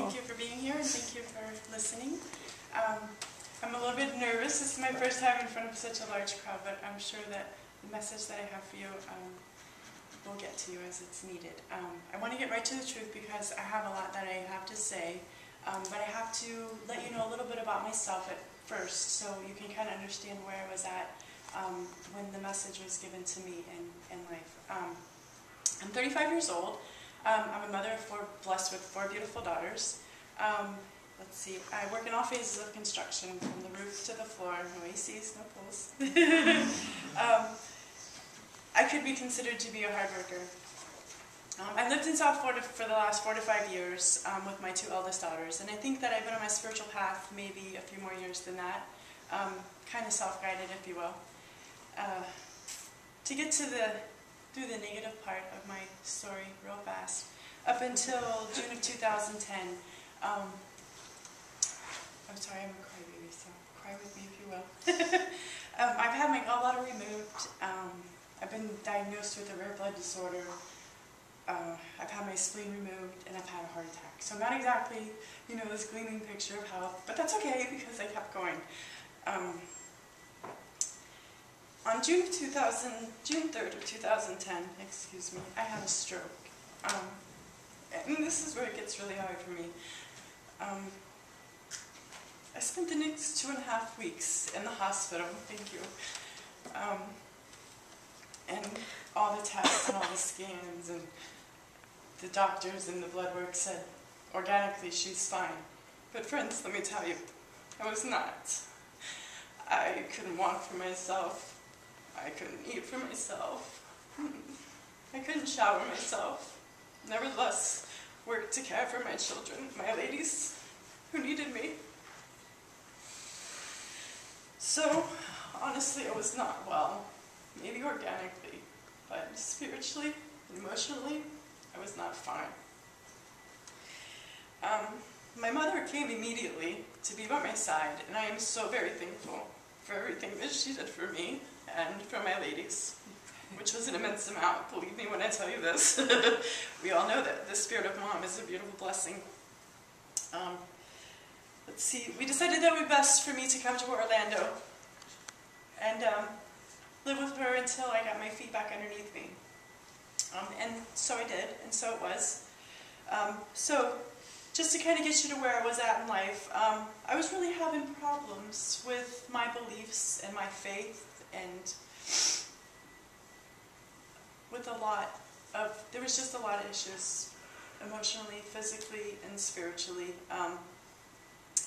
Thank you for being here and thank you for listening. I'm a little bit nervous. This is my first time in front of such a large crowd, but I'm sure that the message that I have for you will get to you as it's needed. I want to get right to the truth because I have a lot that I have to say, but I have to let you know a little bit about myself at first so you can kind of understand where I was at when the message was given to me in life. I'm 35 years old. I'm a mother of four, blessed with 4 beautiful daughters. Let's see, I work in all phases of construction, from the roof to the floor, no ACs, no pools. I could be considered to be a hard worker. I've lived in South Florida for the last 4 to 5 years with my 2 eldest daughters, and I think that I've been on my spiritual path maybe a few more years than that, kind of self-guided, if you will. To get to through the negative part of my story real fast, up until June of 2010, I'm sorry, I'm a crybaby, so cry with me if you will. I've had my gallbladder removed. I've been diagnosed with a rare blood disorder. I've had my spleen removed, and I've had a heart attack. So not exactly, you know, this gleaming picture of health, but that's okay because I kept going. On June 3rd of 2010, excuse me, I had a stroke. And this is where it gets really hard for me. I spent the next 2.5 weeks in the hospital, thank you. And all the tests and all the scans and the doctors and the blood work said, organically, she's fine. But friends, let me tell you, I was not. I couldn't walk for myself. I couldn't eat for myself. I couldn't shower myself. Nevertheless, worked to care for my children, my ladies who needed me. So, honestly, I was not well. Maybe organically, but spiritually, emotionally, I was not fine. My mother came immediately to be by my side, and I am so very thankful for everything that she did for me and for my ladies, which was an immense amount, believe me when I tell you this. We all know that the spirit of mom is a beautiful blessing. Let's see, we decided that it would be best for me to come to Orlando and live with her until I got my feet back underneath me. And so I did, and so it was. So just to kind of get you to where I was at in life, I was really having problems with my beliefs and my faith, and with there was just a lot of issues, emotionally, physically, and spiritually.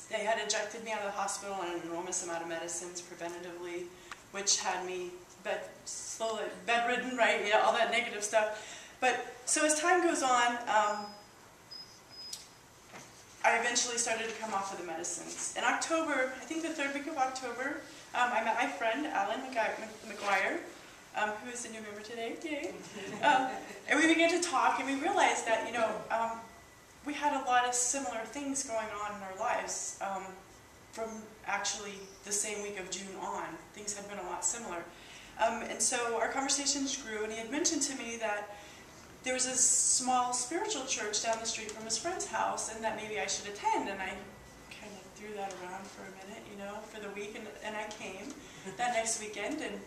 They had ejected me out of the hospital on an enormous amount of medicines preventatively, which had me bedridden, right, yeah, all that negative stuff. But, so as time goes on, I eventually started to come off of the medicines. In October, I think the 3rd week of October, I met my friend, Alan McGuire, who is a new member today, yay. And we began to talk, and we realized that, you know, we had a lot of similar things going on in our lives from actually the same week of June on. Things had been a lot similar. And so our conversations grew, and he had mentioned to me that there was this small spiritual church down the street from his friend's house, and that maybe I should attend, and I kind of threw that around for a minute, you know, for the week, and I came that next weekend, and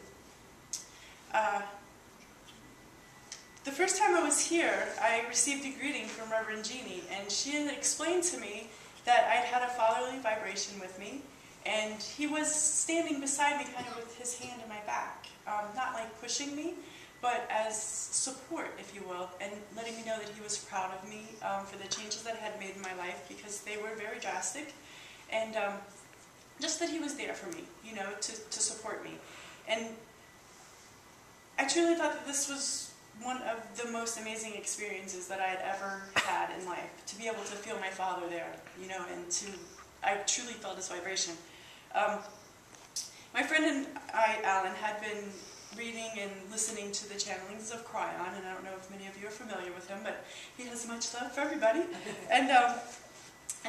the first time I was here, I received a greeting from Reverend Jeannie, and she had explained to me that I'd had a fatherly vibration with me, and he was standing beside me kind of with his hand in my back, not like pushing me, but as support, if you will, and letting me know that he was proud of me for the changes that I had made in my life, because they were very drastic, and just that he was there for me, you know, to support me. And I truly thought that this was one of the most amazing experiences that I had ever had in life, to be able to feel my father there, you know, and I truly felt his vibration. My friend and I, Alan, had been reading and listening to the channelings of Cryon, and I don't know if many of you are familiar with him, but he has much love for everybody. And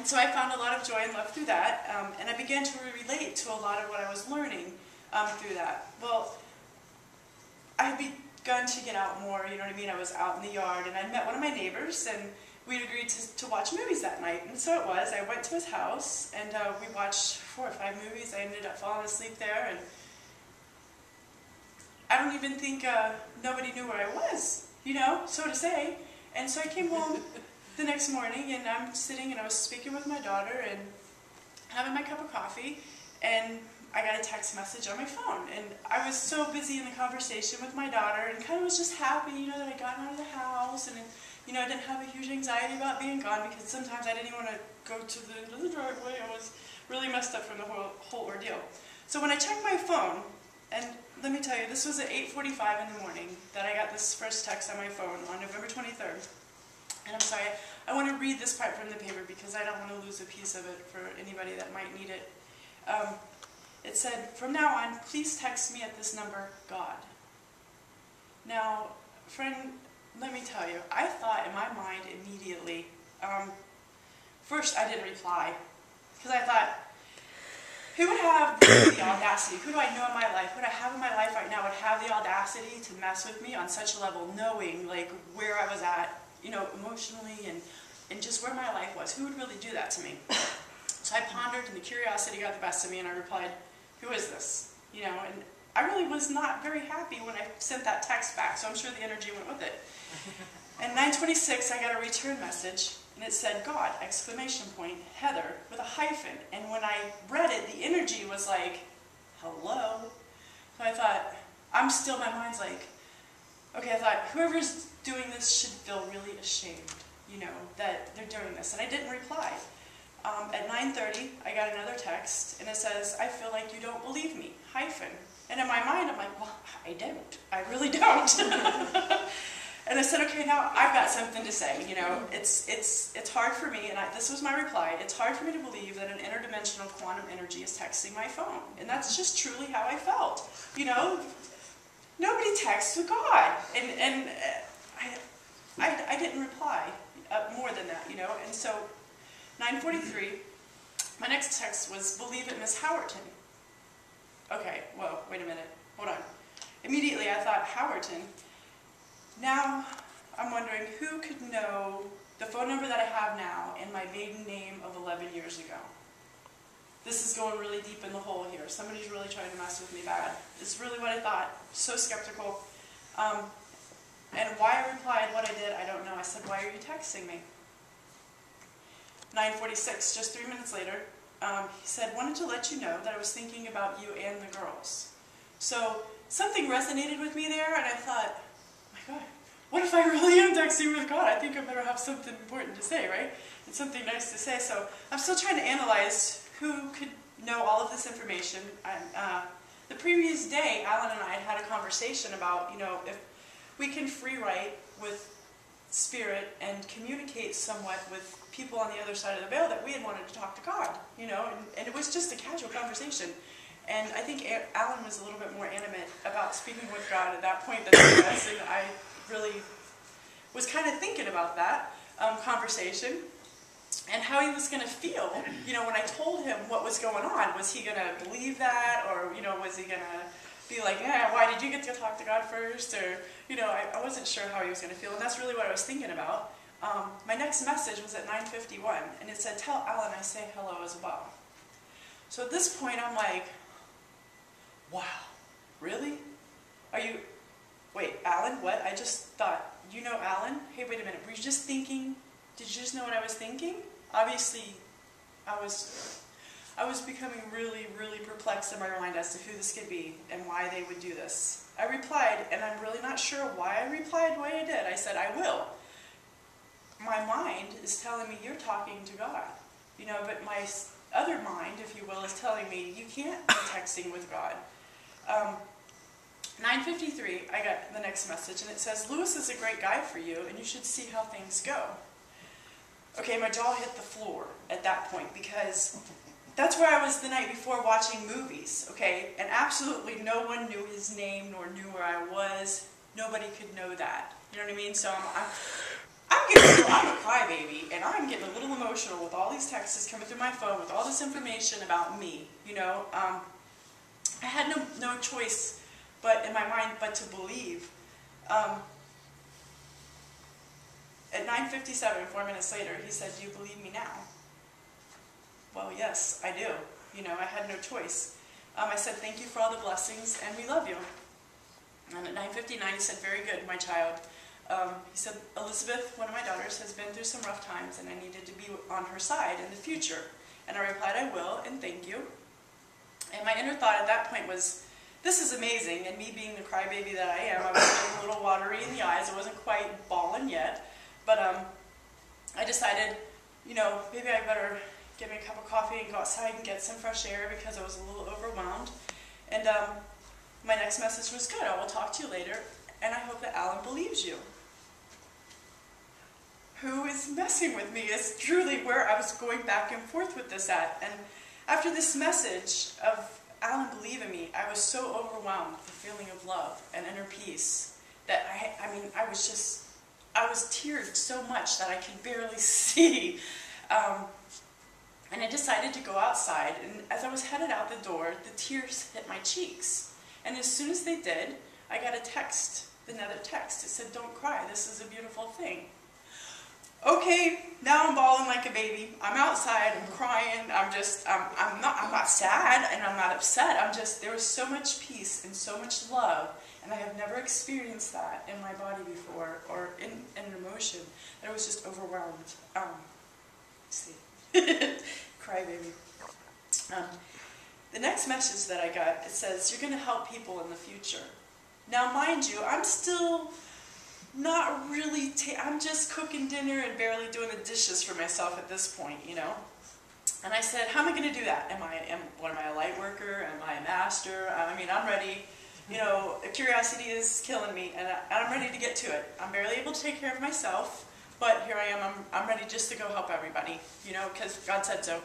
so I found a lot of joy and love through that, and I began to relate to a lot of what I was learning through that. Well, I had begun to get out more, you know what I mean? I was out in the yard, and I met one of my neighbors, and we'd agreed to watch movies that night. And so it was. I went to his house, and we watched 4 or 5 movies. I ended up falling asleep there, and I don't even think nobody knew where I was, you know, so to say. And so I came home the next morning, and I'm sitting, and I was speaking with my daughter, and having my cup of coffee, and I got a text message on my phone. And I was so busy in the conversation with my daughter, and kind of was just happy, you know, that I'd gotten out of the house, and, you know, I didn't have a huge anxiety about being gone, because sometimes I didn't even want to go to the end of the driveway. I was really messed up from the whole ordeal. So when I checked my phone, and let me tell you, this was at 8:45 in the morning that I got this first text on my phone on November 23rd. And I'm sorry, I want to read this part from the paper because I don't want to lose a piece of it for anybody that might need it. It said, "From now on, please text me at this number, God." Now, friend, let me tell you, I thought in my mind immediately, first I didn't reply, because I thought, who would have the audacity, who do I know in my life, who do I have in my life right now would have the audacity to mess with me on such a level, knowing like where I was at, you know, emotionally and just where my life was. Who would really do that to me? So I pondered, and the curiosity got the best of me, and I replied, "Who is this?" You know, and I really was not very happy when I sent that text back, so I'm sure the energy went with it. And 9:26, I got a return message, and it said, "God, exclamation point, Heather," with a hyphen. And when I read it, the energy was like, hello? So I thought, my mind's like, okay, I thought, whoever's doing this should feel really ashamed, you know, that they're doing this. And I didn't reply. At 9:30, I got another text, and it says, "I feel like you don't believe me, hyphen." And in my mind, I'm like, well, I don't. I really don't. And I said, okay, now I've got something to say. You know, it's hard for me, and this was my reply, it's hard for me to believe that an interdimensional quantum energy is texting my phone. And that's just truly how I felt. You know, nobody texts with God. And I didn't reply more than that, you know. And so 9:43, my next text was, "Believe it, Miss Howerton." Okay, whoa, wait a minute, hold on. Immediately I thought, Howerton. Now I'm wondering who could know the phone number that I have now and my maiden name of 11 years ago. This is going really deep in the hole here. Somebody's really trying to mess with me bad. It's really what I thought. So skeptical. And why I replied what I did, I don't know. I said, "Why are you texting me?" 9:46, just 3 minutes later, he said, "Wanted to let you know that I was thinking about you and the girls." So something resonated with me there, and I thought, oh my God, what if I really am texting with God? I think I better have something important to say, right? And something nice to say. So I'm still trying to analyze who could know all of this information. The previous day, Alan and I had a conversation about, you know, if we can free write with spirit and communicate somewhat with people on the other side of the veil, that we had wanted to talk to God, you know, and it was just a casual conversation. And I think Alan was a little bit more animate about speaking with God at that point than I was, and I really was kind of thinking about that conversation and how he was going to feel, you know, when I told him what was going on. Was he going to believe that, or, you know, was he going to be like, yeah, why did you get to talk to God first? Or, you know, I wasn't sure how he was going to feel, and that's really what I was thinking about. My next message was at 9:51, and it said, "Tell Alan I say hello as well." So at this point, I'm like, wow, really? Wait, Alan, what? I just thought, you know Alan? Hey, wait a minute, were you just thinking, did you just know what I was thinking? Obviously, I was becoming really, really perplexed in my mind as to who this could be and why they would do this. I replied, and I'm really not sure why I replied the way I did. I said, "I will." My mind is telling me you're talking to God, you know, but my other mind, if you will, is telling me you can't be texting with God. 9:53, I got the next message, and it says, "Lewis is a great guy for you, and you should see how things go." Okay, my jaw hit the floor at that point, because that's where I was the night before watching movies, okay? And absolutely no one knew his name nor knew where I was. Nobody could know that. You know what I mean? So I'm a crybaby, and I'm getting a little emotional with all these texts coming through my phone with all this information about me, you know? I had no choice but in my mind but to believe. At 9:57, 4 minutes later, he said, "Do you believe me now?" Well, yes, I do. You know, I had no choice. I said, "Thank you for all the blessings, and we love you." And at 9:59, he said, "Very good, my child." He said, "Elizabeth, one of my daughters, has been through some rough times, and I needed to be on her side in the future." And I replied, "I will, and thank you." And my inner thought at that point was, this is amazing. And me being the crybaby that I am, I was getting a little watery in the eyes. I wasn't quite bawling yet. But I decided, you know, maybe I better get me a cup of coffee and go outside and get some fresh air because I was a little overwhelmed. And my next message was, "Good, I will talk to you later, and I hope that Alan believes you." Who is messing with me is truly where I was going back and forth with this at. And after this message of Alan believing me, I was so overwhelmed with the feeling of love and inner peace that I was teared so much that I could barely see. And I decided to go outside, and as I was headed out the door, the tears hit my cheeks. And as soon as they did, I got a text, another text. It said, "Don't cry, this is a beautiful thing." Okay, now I'm bawling like a baby. I'm outside, I'm crying, I'm not sad and I'm not upset. There was so much peace and so much love, and I have never experienced that in my body before, or in an emotion, that I was just overwhelmed. Let's see. Cry baby. The next message that I got, it says, "You're going to help people in the future." Now, mind you, I'm still not really, I'm just cooking dinner and barely doing the dishes for myself at this point, you know. And I said, "How am I going to do that? Am I a light worker? Am I a master? I mean, I'm ready. You know, curiosity is killing me, and I'm ready to get to it. I'm barely able to take care of myself, but here I am. I'm ready just to go help everybody, you know, because God said so.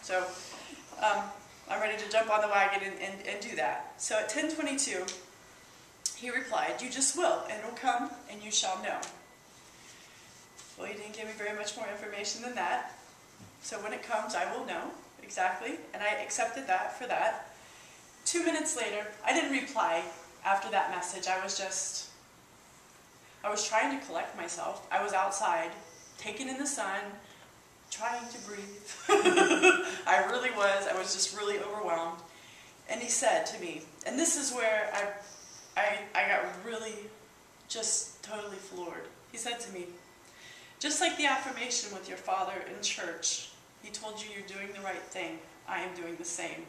So I'm ready to jump on the wagon and do that." So at 10:22, he replied, "You just will, and it will come, and you shall know." Well, he didn't give me very much more information than that. So when it comes, I will know exactly, and I accepted that for that. 2 minutes later, I didn't reply after that message. I was trying to collect myself. I was outside, taking in the sun, trying to breathe. I really was. I was just really overwhelmed. And he said to me, and this is where I got really just totally floored. He said to me, "Just like the affirmation with your father in church, he told you you're doing the right thing. I am doing the same."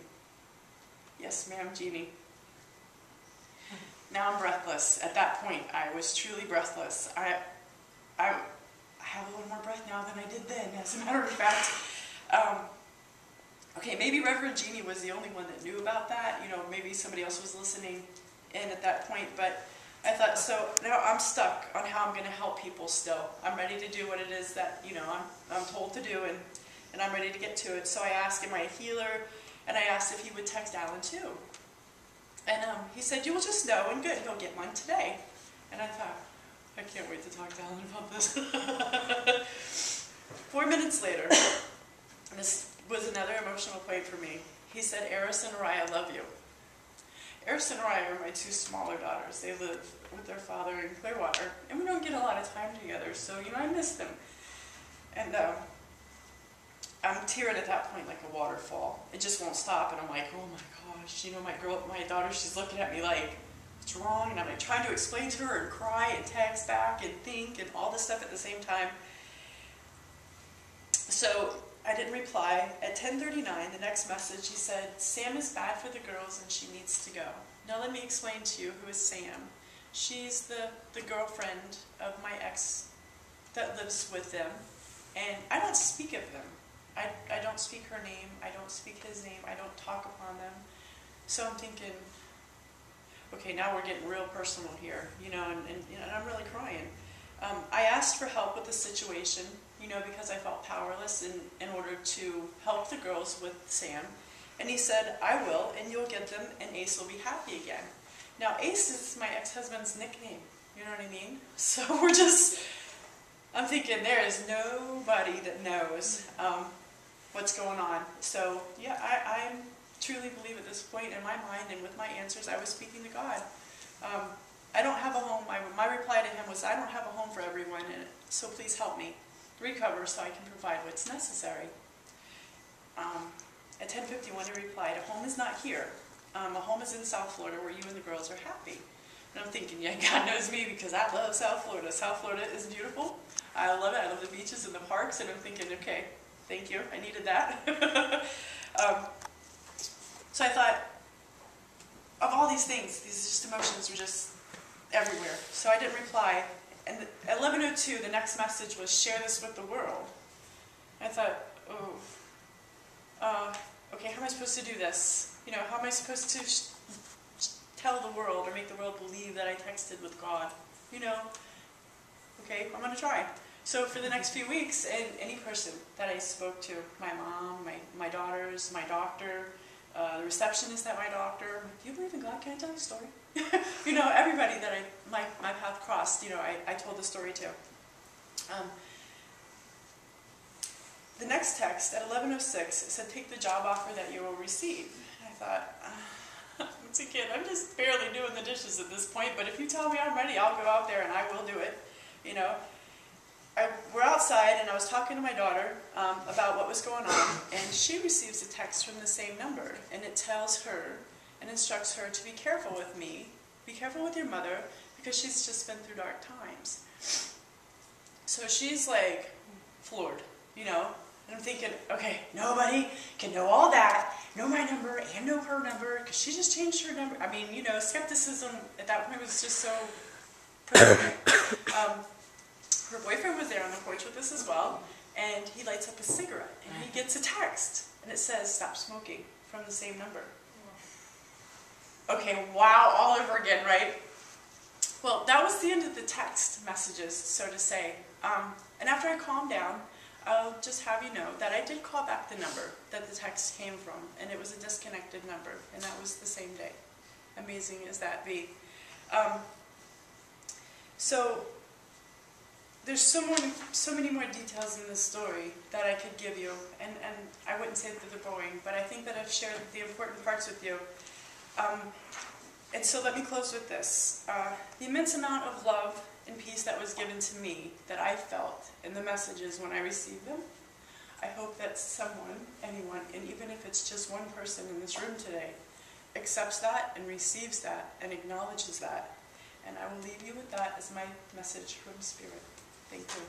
Yes, ma'am, Jeannie. Now I'm breathless. At that point, I was truly breathless. I have a little more breath now than I did then, as a matter of fact. Okay, maybe Reverend Jeannie was the only one that knew about that. You know, maybe somebody else was listening in at that point, but I thought, so now I'm stuck on how I'm going to help people still. I'm ready to do what it is that, you know, I'm told to do, and I'm ready to get to it. So I asked, am I a healer? And I asked if he would text Alan too. And he said, "You will just know, and good, he'll get one today." And I thought, I can't wait to talk to Alan about this. 4 minutes later, this was another emotional point for me. He said, "Eris and Araya love you." Eris and Araya are my two smaller daughters. They live with their father in Clearwater, and we don't get a lot of time together, so, you know, I miss them. And I'm tearing at that point like a waterfall. It just won't stop, and I'm like, oh my gosh, you know, my daughter, she's looking at me like, what's wrong? And I'm like trying to explain to her and cry and text back and think and all this stuff at the same time. So I didn't reply. At 10:39, the next message, he said, "Sam is bad for the girls and she needs to go." Now let me explain to you who is Sam. She's the girlfriend of my ex that lives with them, and I don't speak of them. I don't speak her name, I don't speak his name, I don't talk upon them. So I'm thinking, okay, now we're getting real personal here, you know, and I'm really crying. I asked for help with the situation, you know, because I felt powerless in order to help the girls with Sam. And he said, "I will, and you'll get them, and Ace will be happy again." Now, Ace is my ex-husband's nickname, you know what I mean? So I'm thinking, there is nobody that knows what's going on. So, yeah, I truly believe at this point in my mind and with my answers, I was speaking to God. I don't have a home. My reply to him was, I don't have a home for everyone, and so please help me recover so I can provide what's necessary. At 10:51, he replied, a home is not here. A home is in South Florida where you and the girls are happy. And I'm thinking, yeah, God knows me because I love South Florida. South Florida is beautiful. I love it. I love the beaches and the parks, and I'm thinking, okay, thank you. I needed that. So I thought, of all these things, these just emotions were just everywhere. So I didn't reply. And at 11:02, the next message was, share this with the world. I thought, okay, how am I supposed to do this? You know, how am I supposed to tell the world or make the world believe that I texted with God? You know, okay, I'm going to try. So for the next few weeks, and any person that I spoke to, my mom, my daughters, my doctor, the receptionist at my doctor, do you believe in God? Can I tell you a story? You know, everybody that my path crossed, you know, I told the story to. The next text at 11:06 said, take the job offer that you will receive. And I thought, once again, I'm just barely doing the dishes at this point, but if you tell me I'm ready, I'll go out there and I will do it. You know, we're outside and I was talking to my daughter about what was going on, and she receives a text from the same number, and it tells her and instructs her to be careful with me, be careful with your mother, because she's just been through dark times. So she's like floored, you know. And I'm thinking, okay, nobody can know all that, know my number and know her number, because she just changed her number. I mean, you know, skepticism at that point was just so prevalent. Her boyfriend was there on the porch with us as well, and he lights up a cigarette, and he gets a text, and it says, stop smoking, from the same number. Okay, wow, all over again, right? Well, that was the end of the text messages, so to say. And after I calmed down, I'll just have you know that I did call back the number that the text came from, and it was a disconnected number, and that was the same day. Amazing as that be. So there's so many more details in this story that I could give you, and I wouldn't say that they're boring, but I think that I've shared the important parts with you. And so let me close with this. The immense amount of love and peace that was given to me, that I felt in the messages when I received them, I hope that someone, anyone, and even if it's just one person in this room today, accepts that and receives that and acknowledges that. And I will leave you with that as my message from Spirit. Thank you.